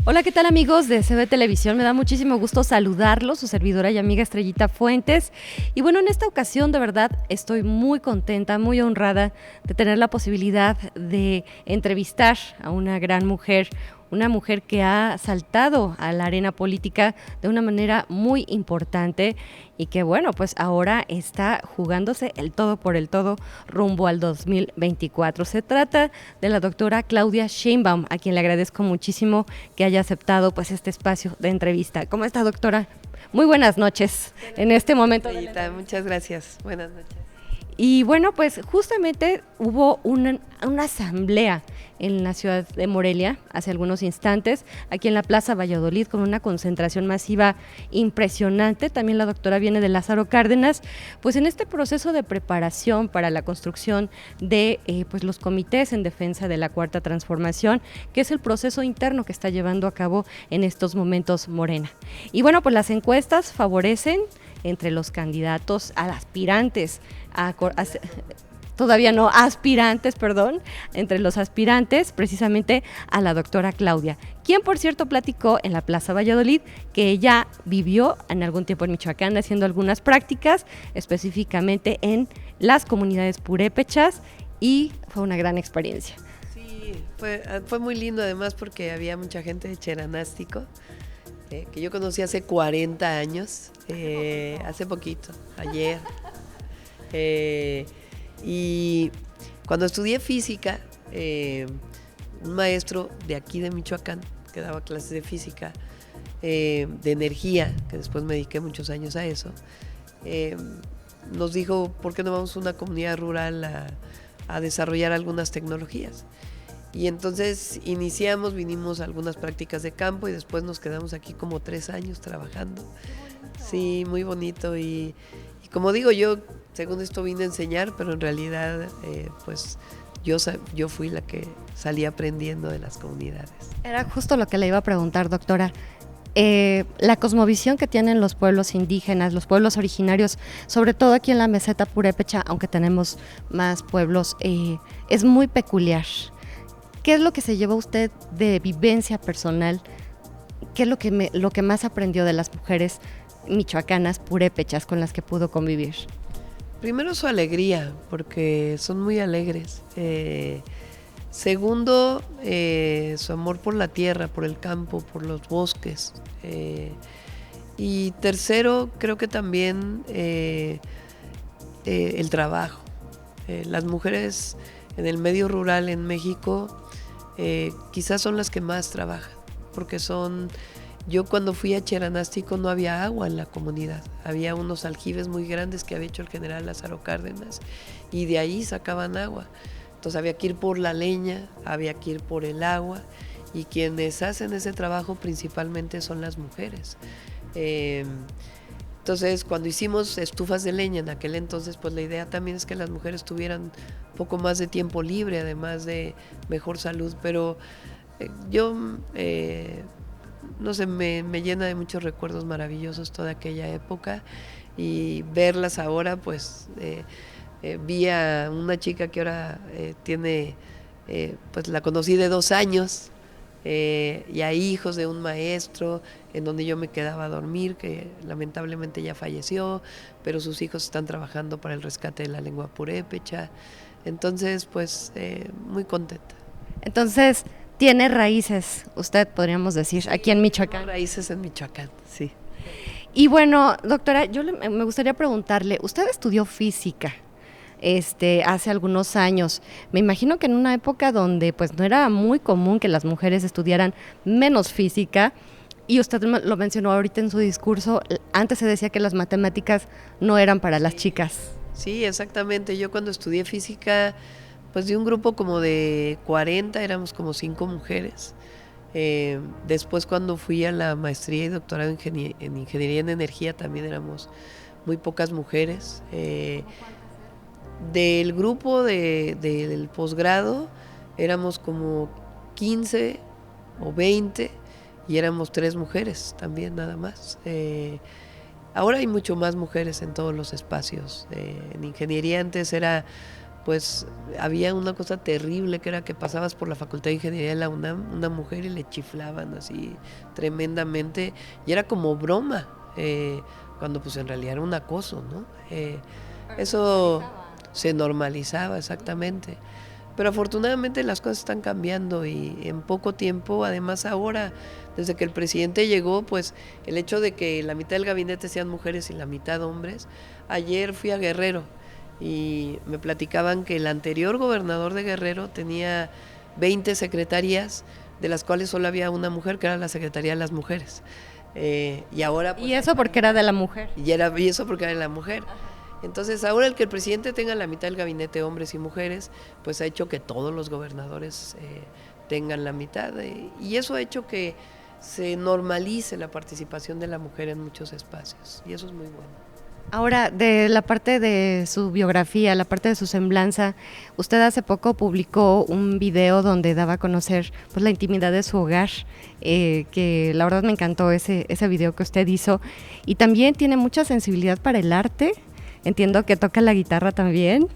Hola, ¿qué tal amigos de CB Televisión? Me da muchísimo gusto saludarlos, su servidora y amiga Estrellita Fuentes. Y bueno, en esta ocasión de verdad estoy muy contenta, muy honrada de tener la posibilidad de entrevistar a una gran mujer, una mujer que ha saltado a la arena política de una manera muy importante y que bueno, pues ahora está jugándose el todo por el todo rumbo al 2024. Se trata de la doctora Claudia Sheinbaum, a quien le agradezco muchísimo que haya aceptado pues este espacio de entrevista. ¿Cómo está, doctora? Muy buenas noches en este momento. Muchas gracias. Buenas noches. Y bueno, pues justamente hubo una asamblea en la ciudad de Morelia hace algunos instantes, aquí en la Plaza Valladolid, con una concentración masiva impresionante. También la doctora viene de Lázaro Cárdenas, pues en este proceso de preparación para la construcción de pues los comités en defensa de la Cuarta Transformación, que es el proceso interno que está llevando a cabo en estos momentos Morena. Y bueno, pues las encuestas favorecen entre los candidatos a aspirantes, entre los aspirantes precisamente a la doctora Claudia, quien por cierto platicó en la Plaza Valladolid que ella vivió en algún tiempo en Michoacán haciendo algunas prácticas, específicamente en las comunidades purépechas, y fue una gran experiencia. Sí, fue muy lindo además porque había mucha gente de Cheranástico, que yo conocí hace 40 años, hace poquito, ayer. Y cuando estudié física, un maestro de aquí de Michoacán, que daba clases de física, de energía, que después me dediqué muchos años a eso, nos dijo, ¿por qué no vamos a una comunidad rural a desarrollar algunas tecnologías? Y entonces vinimos a algunas prácticas de campo y después nos quedamos aquí como 3 años trabajando. Sí, muy bonito. Y como digo, yo según esto vine a enseñar, pero en realidad pues yo fui la que salí aprendiendo de las comunidades. Era justo lo que le iba a preguntar, doctora. La cosmovisión que tienen los pueblos indígenas, los pueblos originarios, sobre todo aquí en la meseta purépecha, aunque tenemos más pueblos, es muy peculiar. ¿Qué es lo que se llevó usted de vivencia personal? ¿Qué es lo que más aprendió de las mujeres michoacanas purépechas con las que pudo convivir? Primero, su alegría, porque son muy alegres. Segundo, su amor por la tierra, por el campo, por los bosques. Y tercero, creo que también el trabajo. Las mujeres en el medio rural en México quizás son las que más trabajan, porque yo cuando fui a Cheranástico no había agua en la comunidad, había unos aljibes muy grandes que había hecho el general Lázaro Cárdenas y de ahí sacaban agua. Entonces había que ir por la leña, había que ir por el agua, y quienes hacen ese trabajo principalmente son las mujeres. Entonces cuando hicimos estufas de leña en aquel entonces, pues la idea también es que las mujeres tuvieran un poco más de tiempo libre, además de mejor salud, pero yo no sé, me llena de muchos recuerdos maravillosos toda aquella época, y verlas ahora, pues vi a una chica que ahora tiene, pues la conocí de 2 años, y a hijos de un maestro en donde yo me quedaba a dormir, que lamentablemente ya falleció, pero sus hijos están trabajando para el rescate de la lengua purépecha. Entonces, pues muy contenta. Entonces, tiene raíces, usted podríamos decir, sí, aquí en Michoacán. Raíces en Michoacán, sí. Y bueno, doctora, me gustaría preguntarle, usted estudió física hace algunos años. Me imagino que en una época donde pues no era muy común que las mujeres estudiaran menos física, y usted lo mencionó ahorita en su discurso, antes se decía que las matemáticas no eran para las chicas. Sí, exactamente. Yo cuando estudié física, pues de un grupo como de 40, éramos como 5 mujeres. Después cuando fui a la maestría y doctorado en ingeniería en energía, también éramos muy pocas mujeres. Del grupo del posgrado éramos como 15 o 20 y éramos 3 mujeres también, nada más. Ahora hay mucho más mujeres en todos los espacios. En ingeniería antes era pues había una cosa terrible que era que pasabas por la Facultad de Ingeniería de la UNAM, una mujer y le chiflaban así tremendamente, y era como broma, cuando pues en realidad era un acoso, ¿no? Eso se normalizaba exactamente. Pero afortunadamente las cosas están cambiando y en poco tiempo, además ahora, desde que el presidente llegó, pues el hecho de que la mitad del gabinete sean mujeres y la mitad hombres. Ayer fui a Guerrero y me platicaban que el anterior gobernador de Guerrero tenía 20 secretarías, de las cuales solo había una mujer, que era la Secretaría de las Mujeres. Y ahora... Pues, y eso porque era de la mujer. Y eso porque era de la mujer. Entonces, ahora el que el presidente tenga la mitad del gabinete hombres y mujeres, pues ha hecho que todos los gobernadores tengan la mitad. Y eso ha hecho que se normalice la participación de la mujer en muchos espacios. Y eso es muy bueno. Ahora, de la parte de su biografía, la parte de su semblanza, usted hace poco publicó un video donde daba a conocer pues, la intimidad de su hogar, que la verdad me encantó ese video que usted hizo. Y también tiene mucha sensibilidad para el arte. Entiendo que toca la guitarra también.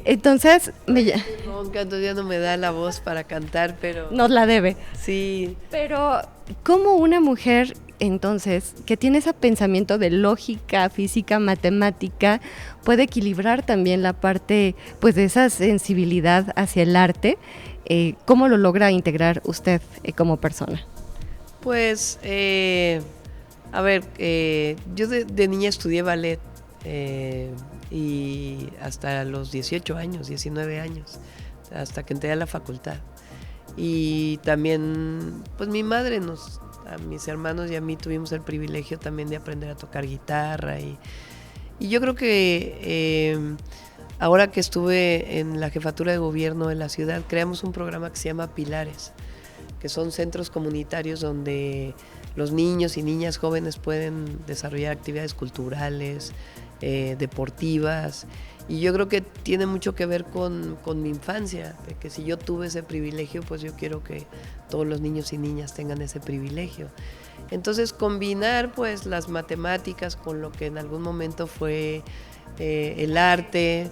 Entonces, ya no me da la voz para cantar, pero... Nos la debe. Sí. Pero, ¿cómo una mujer, entonces, que tiene ese pensamiento de lógica, física, matemática, puede equilibrar también la parte, pues, de esa sensibilidad hacia el arte? ¿Cómo lo logra integrar usted como persona? Pues, a ver, yo de niña estudié ballet. Y hasta los 18 años, 19 años, hasta que entré a la facultad. Y también, pues mi madre a mis hermanos y a mí tuvimos el privilegio también de aprender a tocar guitarra. Y yo creo que ahora que estuve en la jefatura de gobierno de la ciudad, creamos un programa que se llama Pilares, que son centros comunitarios donde los niños y niñas jóvenes pueden desarrollar actividades culturales, deportivas, y yo creo que tiene mucho que ver con mi infancia, de que si yo tuve ese privilegio, pues yo quiero que todos los niños y niñas tengan ese privilegio. Entonces combinar pues las matemáticas con lo que en algún momento fue el arte,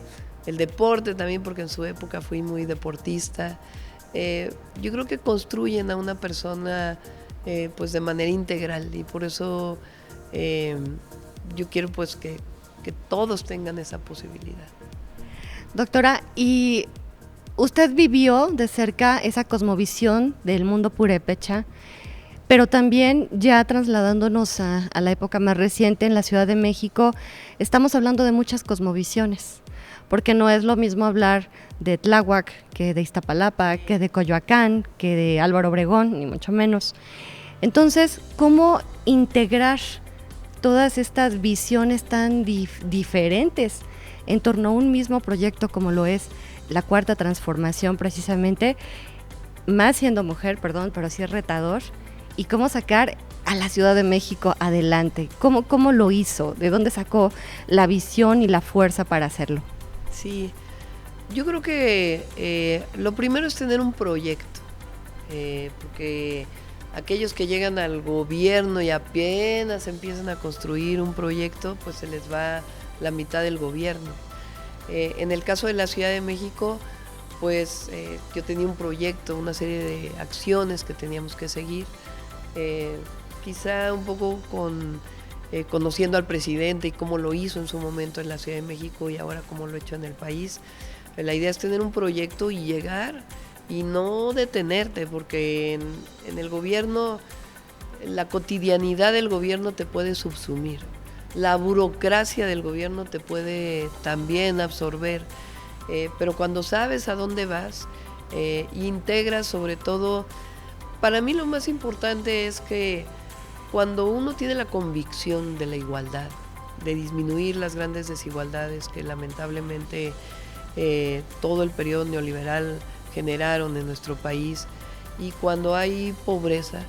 el deporte también, porque en su época fui muy deportista, yo creo que construyen a una persona pues de manera integral, y por eso yo quiero pues que todos tengan esa posibilidad. Doctora, ¿y usted vivió de cerca esa cosmovisión del mundo purépecha, pero también ya trasladándonos a la época más reciente en la Ciudad de México, estamos hablando de muchas cosmovisiones, porque no es lo mismo hablar de Tláhuac que de Iztapalapa, que de Coyoacán, que de Álvaro Obregón, ni mucho menos. Entonces, ¿cómo integrar todas estas visiones tan diferentes en torno a un mismo proyecto como lo es la Cuarta Transformación, precisamente, más siendo mujer, perdón, pero sí es retador, y cómo sacar a la Ciudad de México adelante? ¿Cómo lo hizo? ¿De dónde sacó la visión y la fuerza para hacerlo? Sí, yo creo que lo primero es tener un proyecto, porque aquellos que llegan al gobierno y apenas empiezan a construir un proyecto, pues se les va la mitad del gobierno. En el caso de la Ciudad de México, pues yo tenía un proyecto, una serie de acciones que teníamos que seguir, quizá un poco conociendo al presidente y cómo lo hizo en su momento en la Ciudad de México y ahora cómo lo ha hecho en el país. La idea es tener un proyecto y llegar y no detenerte, porque en el gobierno, la cotidianidad del gobierno te puede subsumir, la burocracia del gobierno te puede también absorber, pero cuando sabes a dónde vas, integras. Sobre todo, para mí lo más importante es que cuando uno tiene la convicción de la igualdad, de disminuir las grandes desigualdades que lamentablemente todo el periodo neoliberal generaron en nuestro país, y cuando hay pobreza,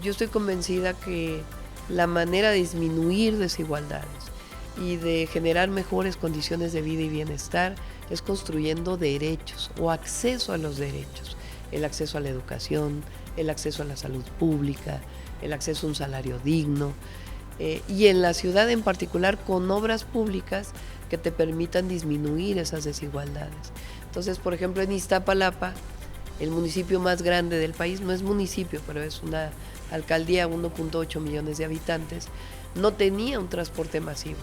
yo estoy convencida que la manera de disminuir desigualdades y de generar mejores condiciones de vida y bienestar es construyendo derechos o acceso a los derechos, el acceso a la educación, el acceso a la salud pública, el acceso a un salario digno, y en la ciudad en particular con obras públicas que te permitan disminuir esas desigualdades. Entonces, por ejemplo, en Iztapalapa, el municipio más grande del país, no es municipio, pero es una alcaldía, 1.8 millones de habitantes, no tenía un transporte masivo.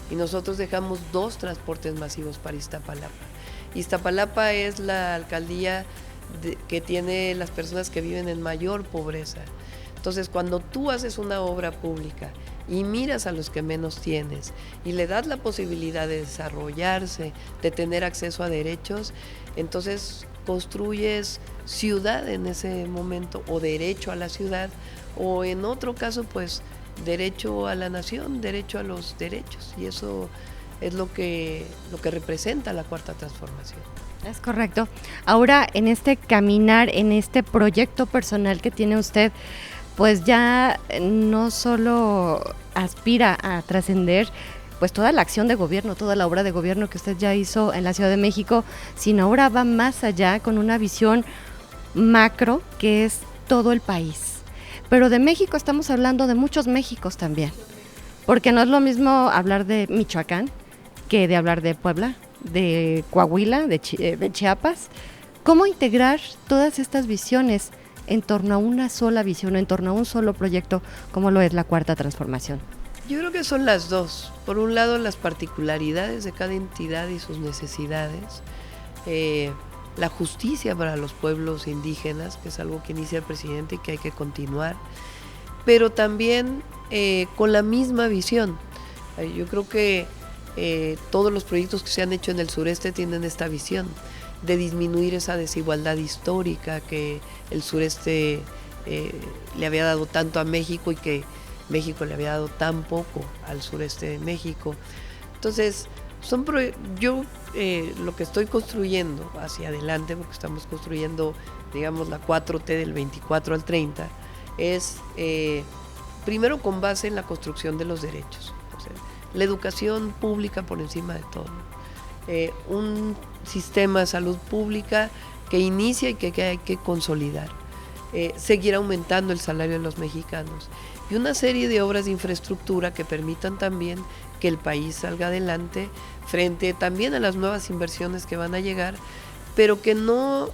Y nosotros dejamos 2 transportes masivos para Iztapalapa. Iztapalapa es la alcaldía que tiene las personas que viven en mayor pobreza. Entonces, cuando tú haces una obra pública y miras a los que menos tienes y le das la posibilidad de desarrollarse, de tener acceso a derechos, entonces construyes ciudad en ese momento, o derecho a la ciudad, o en otro caso, pues derecho a la nación, derecho a los derechos. Y eso es lo que representa la Cuarta Transformación. Es correcto. Ahora, en este caminar, en este proyecto personal que tiene usted, pues ya no solo aspira a trascender pues toda la acción de gobierno, toda la obra de gobierno que usted ya hizo en la Ciudad de México, sino ahora va más allá con una visión macro que es todo el país. Pero de México estamos hablando de muchos Méxicos también, porque no es lo mismo hablar de Michoacán que de hablar de Puebla, de Coahuila, de Chiapas. ¿Cómo integrar todas estas visiones en torno a una sola visión, en torno a un solo proyecto, como lo es la Cuarta Transformación? Yo creo que son las dos. Por un lado, las particularidades de cada entidad y sus necesidades, la justicia para los pueblos indígenas, que es algo que inicia el presidente y que hay que continuar, pero también con la misma visión. Yo creo que todos los proyectos que se han hecho en el sureste tienen esta visión de disminuir esa desigualdad histórica que el sureste le había dado tanto a México y que México le había dado tan poco al sureste de México. Entonces, yo lo que estoy construyendo hacia adelante, porque estamos construyendo, digamos, la 4T del 24 al 30, es primero con base en la construcción de los derechos. O sea, la educación pública por encima de todo. Un sistema de salud pública que inicia y que hay que consolidar. Seguir aumentando el salario de los mexicanos. Y una serie de obras de infraestructura que permitan también que el país salga adelante frente también a las nuevas inversiones que van a llegar, pero que no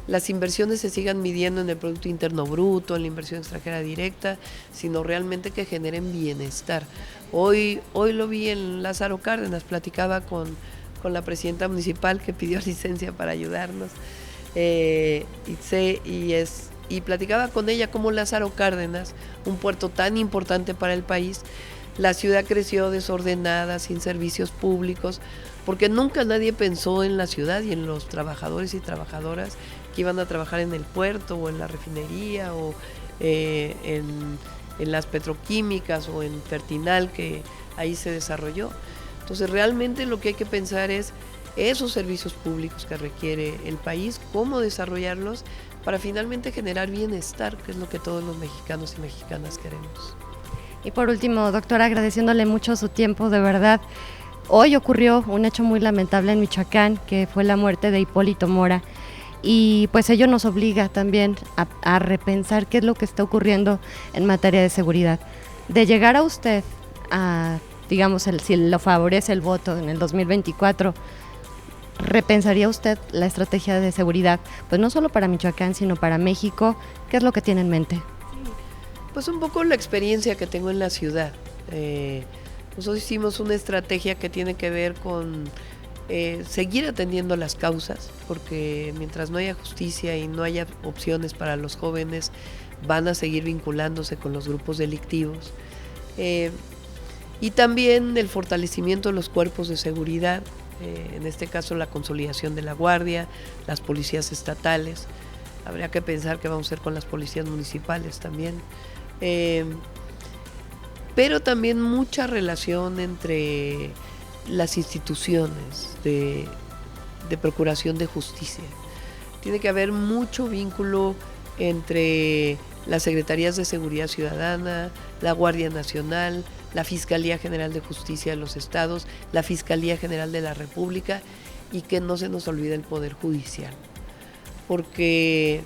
las inversiones se sigan midiendo en el Producto Interno Bruto, en la inversión extranjera directa, sino realmente que generen bienestar. Hoy lo vi en Lázaro Cárdenas, platicaba con la presidenta municipal que pidió licencia para ayudarnos, y platicaba con ella cómo Lázaro Cárdenas, un puerto tan importante para el país, la ciudad creció desordenada, sin servicios públicos, porque nunca nadie pensó en la ciudad y en los trabajadores y trabajadoras que iban a trabajar en el puerto o en la refinería o en las petroquímicas o en Fertinal, que ahí se desarrolló. Entonces realmente lo que hay que pensar es esos servicios públicos que requiere el país, cómo desarrollarlos para finalmente generar bienestar, que es lo que todos los mexicanos y mexicanas queremos. Y por último, doctora, agradeciéndole mucho su tiempo, de verdad. Hoy ocurrió un hecho muy lamentable en Michoacán, que fue la muerte de Hipólito Mora, y pues ello nos obliga también a repensar qué es lo que está ocurriendo en materia de seguridad. De llegar a usted a, digamos, si lo favorece el voto en el 2024, ¿repensaría usted la estrategia de seguridad, pues no solo para Michoacán, sino para México? ¿Qué es lo que tiene en mente? Pues un poco la experiencia que tengo en la ciudad. Nosotros hicimos una estrategia que tiene que ver con seguir atendiendo las causas, porque mientras no haya justicia y no haya opciones para los jóvenes, van a seguir vinculándose con los grupos delictivos. Y también el fortalecimiento de los cuerpos de seguridad, en este caso la consolidación de la guardia, las policías estatales. Habría que pensar qué vamos a hacer con las policías municipales también. Pero también mucha relación entre las instituciones de procuración de justicia. Tiene que haber mucho vínculo entre las Secretarías de Seguridad Ciudadana, la Guardia Nacional, la Fiscalía General de Justicia de los Estados, la Fiscalía General de la República, y que no se nos olvide el Poder Judicial. Porque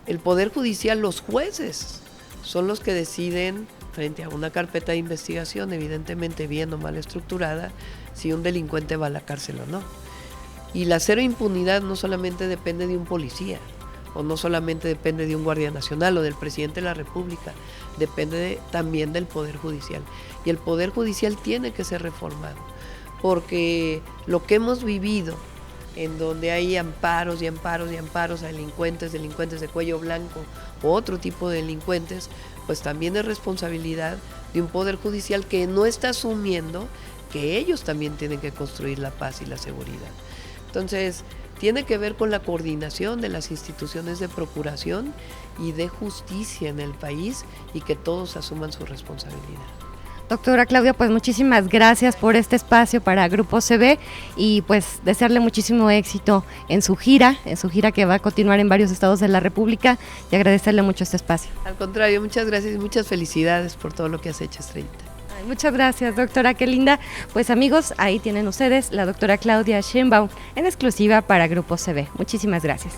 el Poder Judicial, los jueces, son los que deciden, frente a una carpeta de investigación, evidentemente bien o mal estructurada, si un delincuente va a la cárcel o no. Y la cero impunidad no solamente depende de un policía, o no solamente depende de un guardia nacional o del presidente de la República, depende también del Poder Judicial. Y el Poder Judicial tiene que ser reformado, porque lo que hemos vivido, en donde hay amparos y amparos y amparos a delincuentes de cuello blanco o otro tipo de delincuentes, pues también es responsabilidad de un Poder Judicial que no está asumiendo que ellos también tienen que construir la paz y la seguridad. Entonces, tiene que ver con la coordinación de las instituciones de procuración y de justicia en el país y que todos asuman su responsabilidad. Doctora Claudia, pues muchísimas gracias por este espacio para Grupo CB y pues desearle muchísimo éxito en su gira que va a continuar en varios estados de la República y agradecerle mucho este espacio. Al contrario, muchas gracias y muchas felicidades por todo lo que has hecho, Estrellita. Ay, muchas gracias, doctora, qué linda. Pues amigos, ahí tienen ustedes la doctora Claudia Sheinbaum en exclusiva para Grupo CB. Muchísimas gracias.